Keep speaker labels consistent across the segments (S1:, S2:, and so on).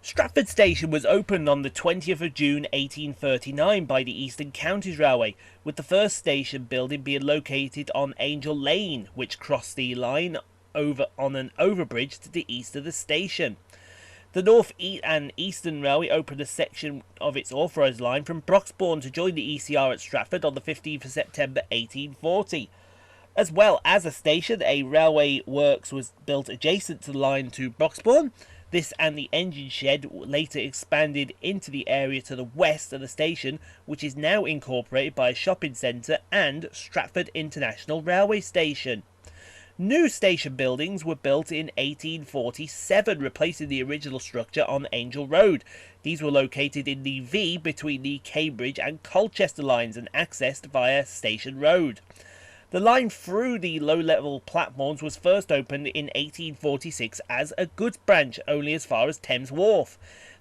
S1: Stratford Station was opened on the 20th of June 1839 by the Eastern Counties Railway, with the first station building being located on Angel Lane, which crossed the line over on an overbridge to the east of the station. The North and Eastern Railway opened a section of its authorised line from Broxbourne to join the ECR at Stratford on the 15th of September 1840. As well as a station, a railway works was built adjacent to the line to Broxbourne. This and the engine shed later expanded into the area to the west of the station, which is now incorporated by a shopping centre and Stratford International Railway Station. New station buildings were built in 1847, replacing the original structure on Angel Road. These were located in the V between the Cambridge and Colchester lines and accessed via Station Road. The line through the low-level platforms was first opened in 1846 as a goods branch only as far as Thames Wharf.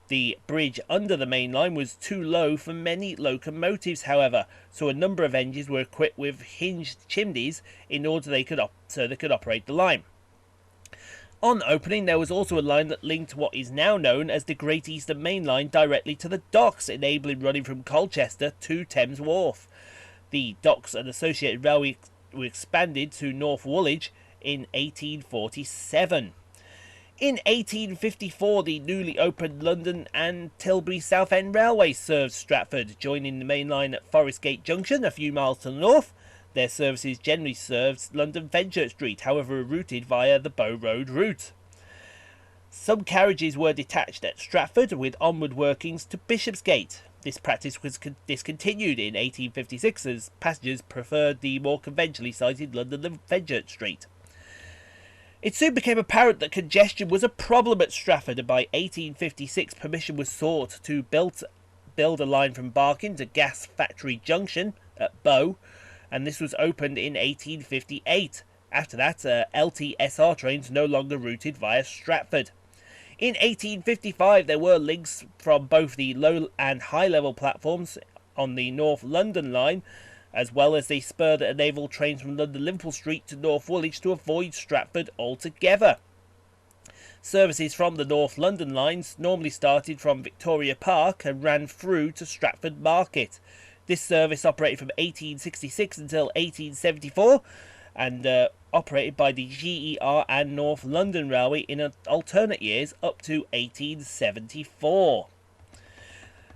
S1: The bridge under the main line was too low for many locomotives, however, so a number of engines were equipped with hinged chimneys in order they could operate the line. On opening, there was also a line that linked what is now known as the Great Eastern Main Line directly to the docks, enabling running from Colchester to Thames Wharf. The docks and associated railway were expanded to North Woolwich in 1847. In 1854, the newly opened London and Tilbury Southend Railway served Stratford, joining the main line at Forest Gate Junction a few miles to the north. Their services generally served London Fenchurch Street, however are routed via the Bow Road route. Some carriages were detached at Stratford with onward workings to Bishopsgate. This practice was discontinued in 1856 as passengers preferred the more conventionally sited London and Fenchurch Street. It soon became apparent that congestion was a problem at Stratford, and by 1856 permission was sought to build a line from Barking to Gas Factory Junction at Bow, and this was opened in 1858. After that, LTSR trains no longer routed via Stratford. In 1855, there were links from both the low and high level platforms on the North London line, as well as a spur that enabled trains from London Liverpool Street to North Woolwich to avoid Stratford altogether. Services from the North London lines normally started from Victoria Park and ran through to Stratford Market. This service operated from 1866 until 1874 and operated by the GER and North London Railway in alternate years up to 1874.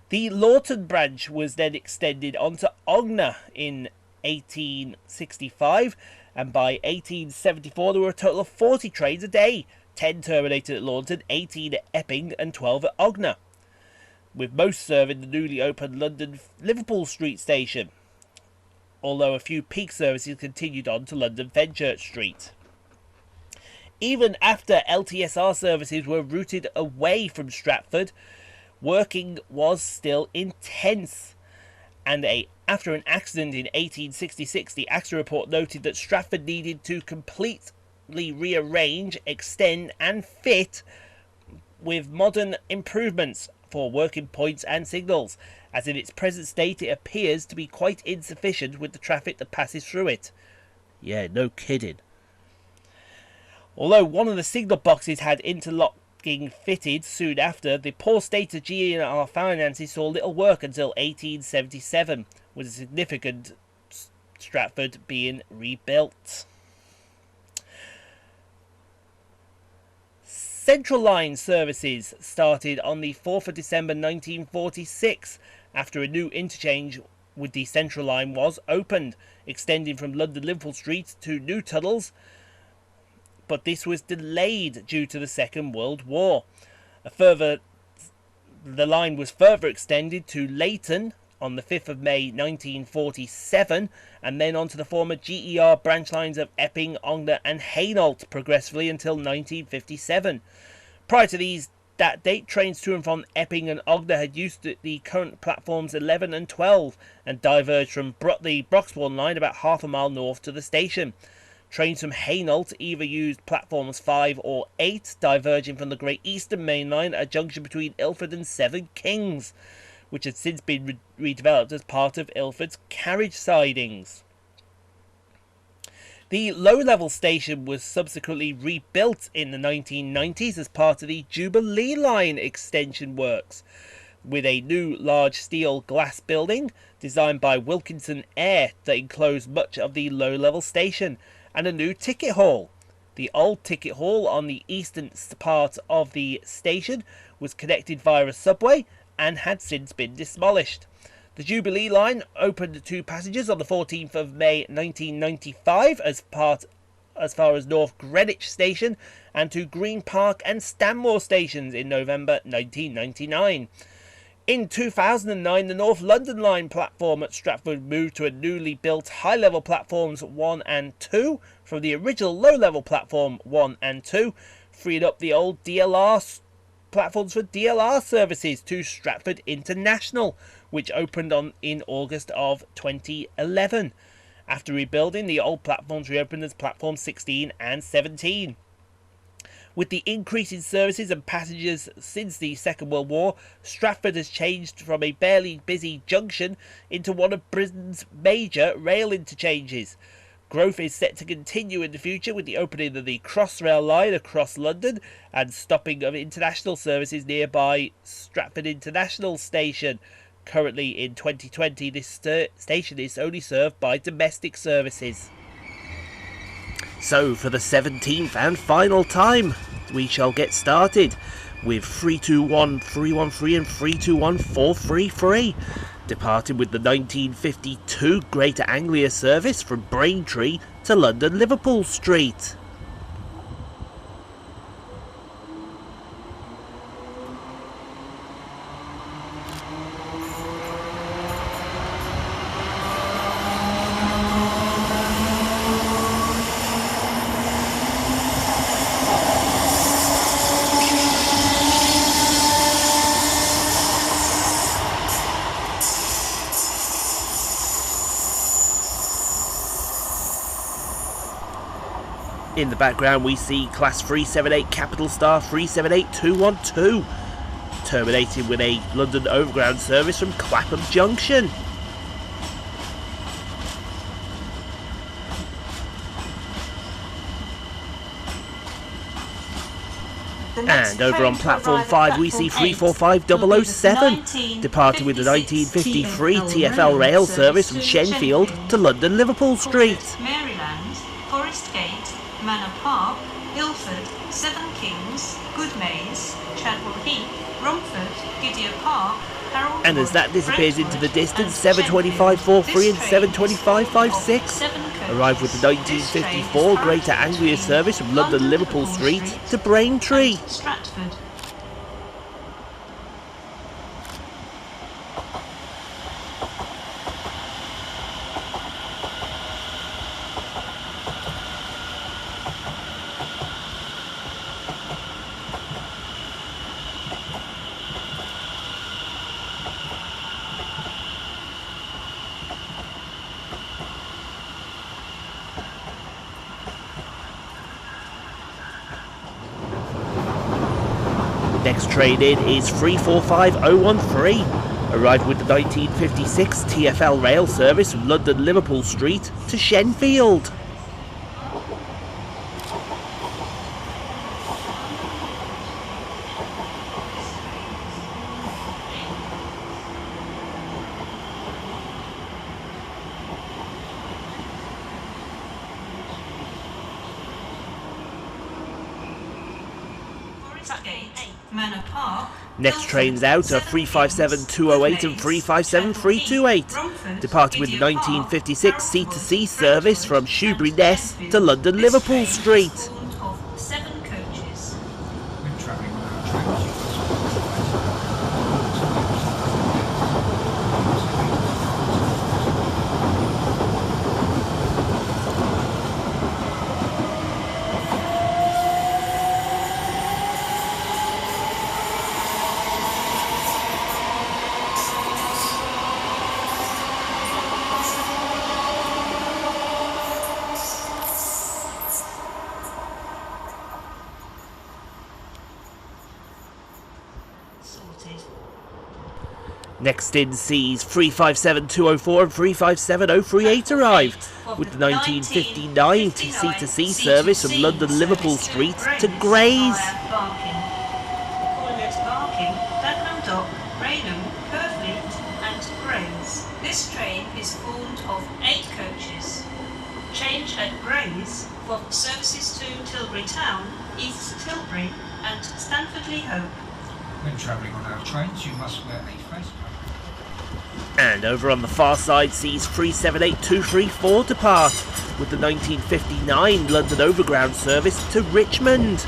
S1: The Lawton branch was then extended onto Ogner in 1865, and by 1874 there were a total of 40 trains a day. 10 terminated at Lawton, 18 at Epping and 12 at Ogner, with most serving the newly opened London Liverpool Street station, although a few peak services continued on to London Fenchurch Street. Even after LTSR services were routed away from Stratford, working was still intense, and after an accident in 1866, the accident report noted that Stratford needed to completely rearrange, extend and fit with modern improvements for working points and signals, as in its present state it appears to be quite insufficient with the traffic that passes through it. Yeah, no kidding. Although one of the signal boxes had interlocking fitted soon after, the poor state of GER finances saw little work until 1877, with a significant Stratford being rebuilt. Central Line services started on the 4th of December 1946, after a new interchange with the Central Line was opened, extending from London Liverpool Street to New Tunnels, but this was delayed due to the Second World War. The line was further extended to Leighton on the 5th of May 1947, and then onto the former GER branch lines of Epping, Ogner and Hainault progressively until 1957. Prior to that date, trains to and from Epping and Ogner had used the current platforms 11 and 12 and diverged from the Broxbourne line about half a mile north to the station. Trains from Hainault either used platforms 5 or 8, diverging from the Great Eastern Main Line at a junction between Ilford and Seven Kings, which has since been redeveloped as part of Ilford's carriage sidings. The low-level station was subsequently rebuilt in the 1990s as part of the Jubilee Line extension works, with a new large steel glass building designed by Wilkinson Eyre that enclosed much of the low-level station, and a new ticket hall. The old ticket hall on the eastern part of the station was connected via a subway and had since been demolished. The Jubilee Line opened to passengers on the 14th of May 1995 as far as North Greenwich Station, and to Green Park and Stanmore stations in November 1999. In 2009, the North London Line platform at Stratford moved to a newly built high-level platforms 1 and 2 from the original low-level platform 1 and 2, freeing up the old DLR platforms for DLR services to Stratford International, which opened in August of 2011. After rebuilding, the old platforms reopened as platforms 16 and 17. With the increase in services and passengers since the Second World War, Stratford has changed from a barely busy junction into one of Britain's major rail interchanges. Growth is set to continue in the future with the opening of the Crossrail line across London and stopping of international services nearby Stratford International Station. Currently in 2020, this station is only served by domestic services. So, for the 17th and final time, we shall get started with 321 313 and 321 433. Departing with the 1952 Greater Anglia service from Braintree to London Liverpool Street. In the background we see Class 378 Capital Star 378212, terminating with a London Overground service from Clapham Junction. And over on platform 5 we see 345007, departing with the 1953 TfL rail service from Shenfield to London Liverpool Street.
S2: Maryland, Forest Gate, Manor Park, Ilford, Seven Kings, Goodmays, Chadwell Heath, Romford, Gideon Park, Harold
S1: and as that disappears into the distance, 72543 and 72556 arrive with the 1954 Greater Anglia service from London Liverpool Street to Braintree.
S2: Stratford.
S1: Next train in is 345013, arrived with the 1956 TfL rail service from London Liverpool Street to Shenfield.
S2: Manor Park.
S1: Next trains out are 357208 and 357328, departing with the 1956 C2C service from Shoebury-Ness to London Liverpool Street.
S2: Seven coaches. spotted.
S1: Next in sees 357-204 and 357-038 arrive, with the 1959 C2C service from London Liverpool Street to Grays.
S2: Barking, Dagenham Dock, Raynham, Purfleet and Grays. This train is formed of 8 coaches. Change at Grays for services to Tilbury Town, East Tilbury and Stanford-le-Hope.
S3: When travelling on our trains, you must wear a face cover.
S1: And over on the far side sees 378-234 depart, with the 1959 London Overground service to Richmond.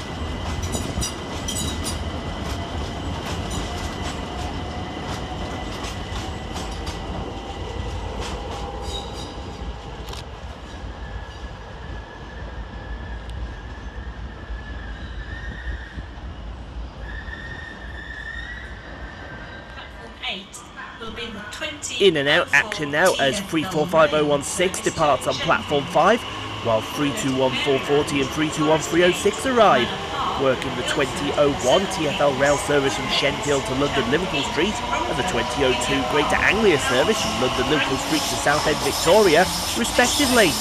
S1: In and out action now as 325016 departs on platform 5, while 321440 and 321306 arrive, working the 2001 TfL rail service from Shenfield to London Liverpool Street and the 2002 Greater Anglia service from London Liverpool Street to Southend Victoria, respectively.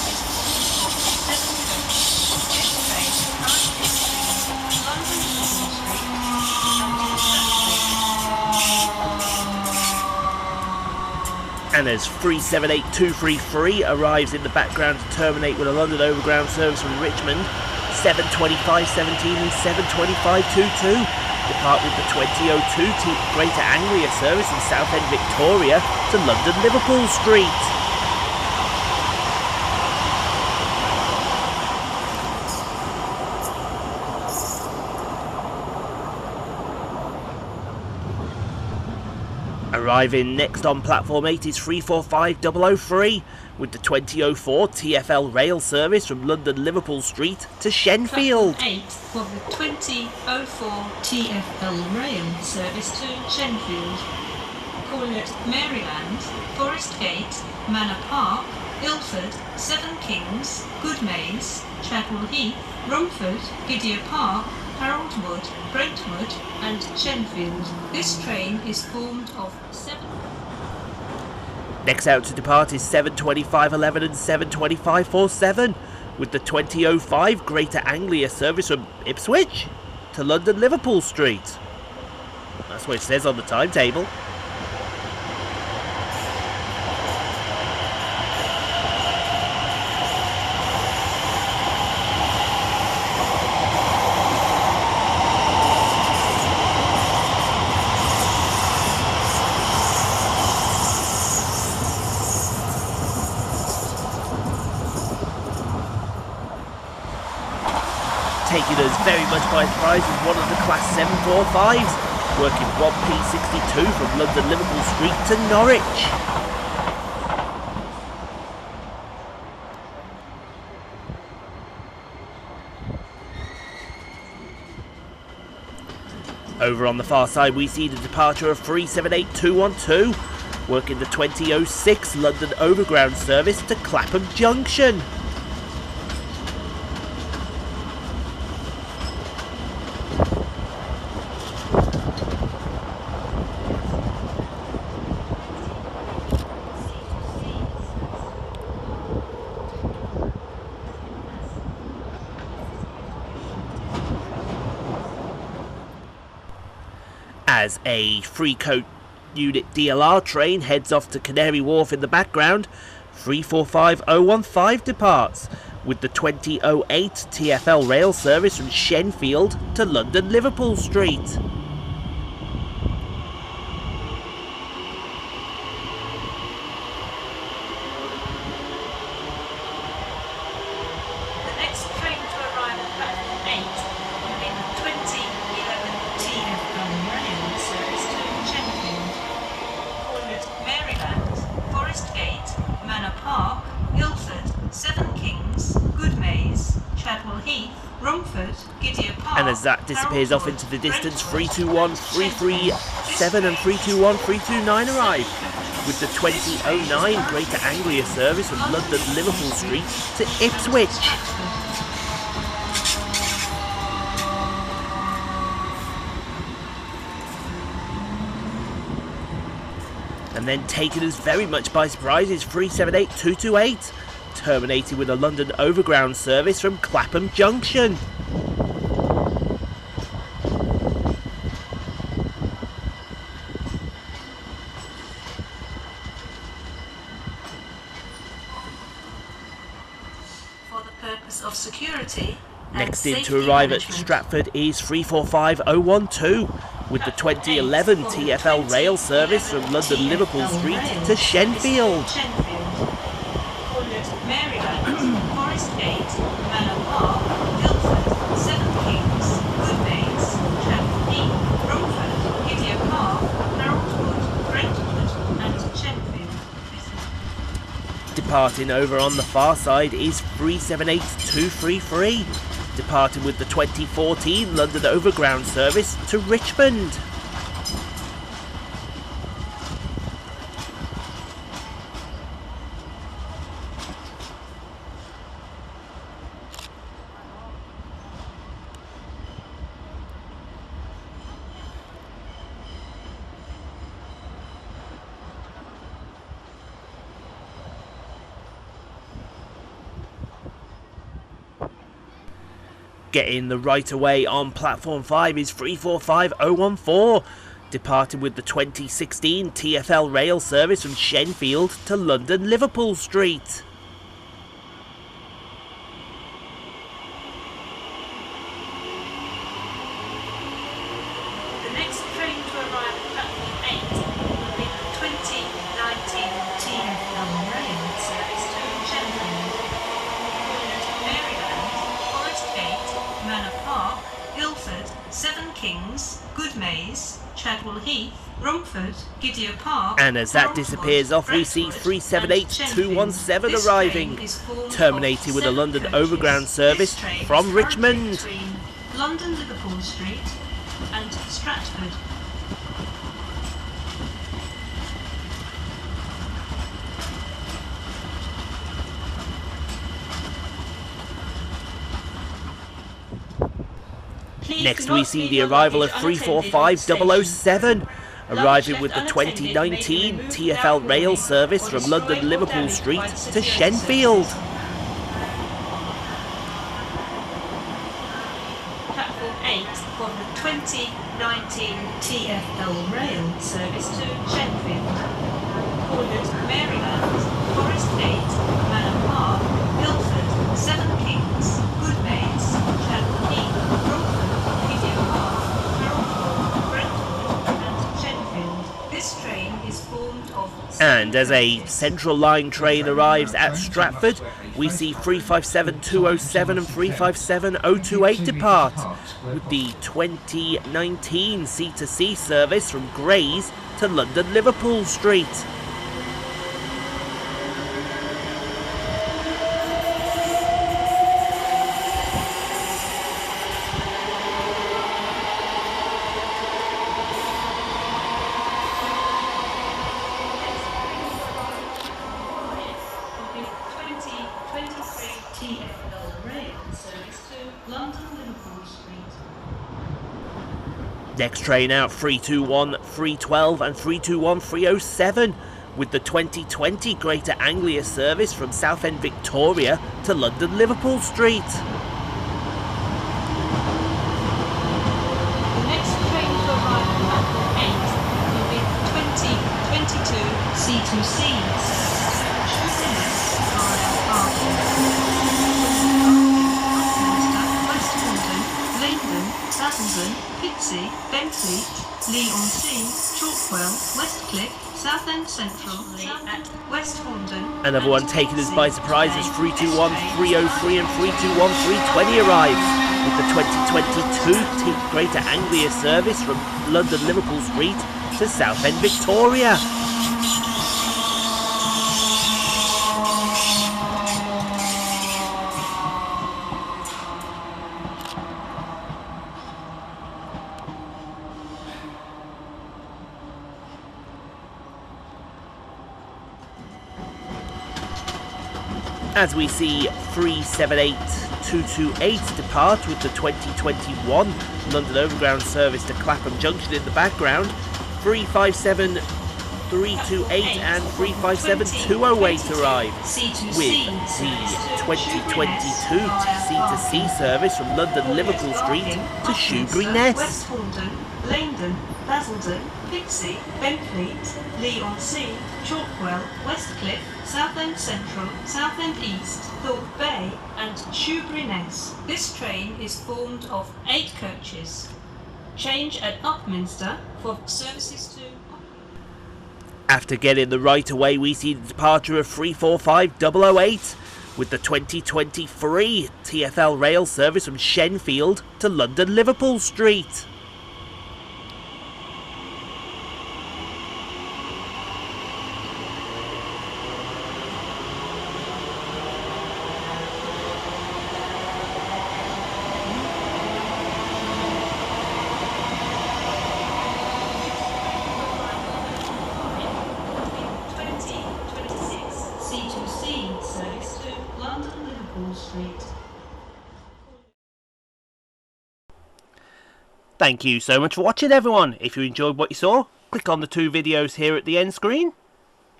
S1: And as 378233 arrives in the background to terminate with a London Overground service from Richmond, 72517 and 72522 depart with the 2002 Greater Anglia service from Southend Victoria to London Liverpool Street. Arriving next on platform 8 is 345003 with the 2004 TfL rail service from London Liverpool Street to Shenfield.
S2: Platform 8 for the 2004 TfL rail service to Shenfield. Calling at Maryland, Forest Gate, Manor Park, Ilford, Seven Kings, Goodmays, Chadwell Heath, Romford, Gidea Park, Harold Wood, Brentwood and Shenfield. This train is formed of 7...
S1: Next out to depart is 72511 and 72547 with the 2005 Greater Anglia service from Ipswich to London Liverpool Street. That's what it says on the timetable. Taking us very much by surprise is one of the Class 745s, working 1P62 from London Liverpool Street to Norwich. Over on the far side we see the departure of 378212, working the 2006 London Overground service to Clapham Junction. As a free coach unit DLR train heads off to Canary Wharf in the background, 345015 departs with the 2008 TfL rail service from Shenfield to London Liverpool Street. And as that disappears off into the distance, 321, 337 and 321, 329 arrive with the 2009 Greater Anglia service from London Liverpool Street to Ipswich. And then taking us very much by surprise is 378228, terminating with a London Overground service from Clapham Junction.
S2: For the purpose of security.
S1: Next in to arrive at Stratford is 345012 with the 2011 TfL rail service from London Liverpool Street to Shenfield.
S2: Maryland, Forest Gate, Manor Park, Guildford, Seven Kings, Goodmays, Chapel Heath, Romford, Gideon Park, Haroldwood, Brentwood and Shenfield.
S1: Departing over on the far side is 378233. Departing with the 2014 London Overground service to Richmond. Getting the right away on platform 5 is 345014, departing with the 2016 TfL rail service from Shenfield to London Liverpool Street.
S2: The next train to arrive at platform 8 will be the 2019 TfL rail service to Shenfield, Maryland, Forest Gate, Manor Park, Guildford, Seven Kings, Goodmays, Chadwell Heath, Romford, Gideon Park.
S1: And as that disappears off, we see 378217 arriving, terminating with a London Overground service from Richmond.
S2: London Liverpool Street and Stratford.
S1: Next we see the arrival of 345007, arriving with the 2019 TfL rail service from London Liverpool Street to Shenfield.
S2: Platform 8 for the 2019 TfL rail service to Shenfield, Cornwall, Maryland, Forest Gate, Manor Park, Guildford, Seven Kings, Goodmays, Chadwell Heath, Romford, Gideon Park, Haroldwood, Brentwood and Shenfield. This train is formed of...
S1: And as a Central Line train arrives at Stratford, we see 357207 and 357028 depart, with the 2019 C2C service from Grays to London Liverpool Street.
S2: TfL rail service to London Liverpool Street.
S1: Next train out, 321 312 and 321 307, with the 2020 Greater Anglia service from Southend Victoria to London Liverpool Street.
S2: The next train to arrive at platform 8 will be the 2022 C2C service to Shoeburyness, West Horton, Langdon, Basildon, Pitsea, Benfleet, Leigh-on-Sea, Chalkwell, Westcliff, Southend Central, at West Horton.
S1: Another one taking us by surprise as 321 303 and 321 320 arrives, with the 2022 Greater Anglia service from London Liverpool Street to Southend Victoria. As we see 378228 depart with the 2021 London Overground service to Clapham Junction in the background, 3570 328 and 357-208 arrive, with the 2022 C2C service from London Liverpool Street to Shoebury-Ness.
S2: West Haldon, Langdon, Basildon, Pixie, Benfleet, Leigh-on-Sea, Chalkwell, Westcliff, Southend Central, Southend East, Thorpe Bay and Shoebury-Ness. This train is formed of 8 coaches. Change at Upminster for services to...
S1: After getting the right away, we see the departure of 345-008 with the 2023 TfL rail service from Shenfield to London Liverpool Street.
S2: C2C service to London Liverpool Street.
S1: Thank you so much for watching, everyone. If you enjoyed what you saw, click on the 2 videos here at the end screen.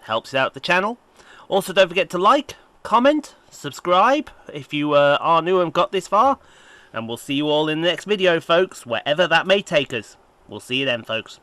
S1: Helps out the channel. Also, don't forget to like, comment, subscribe if you are new and got this far. And we'll see you all in the next video, folks, wherever that may take us. We'll see you then, folks.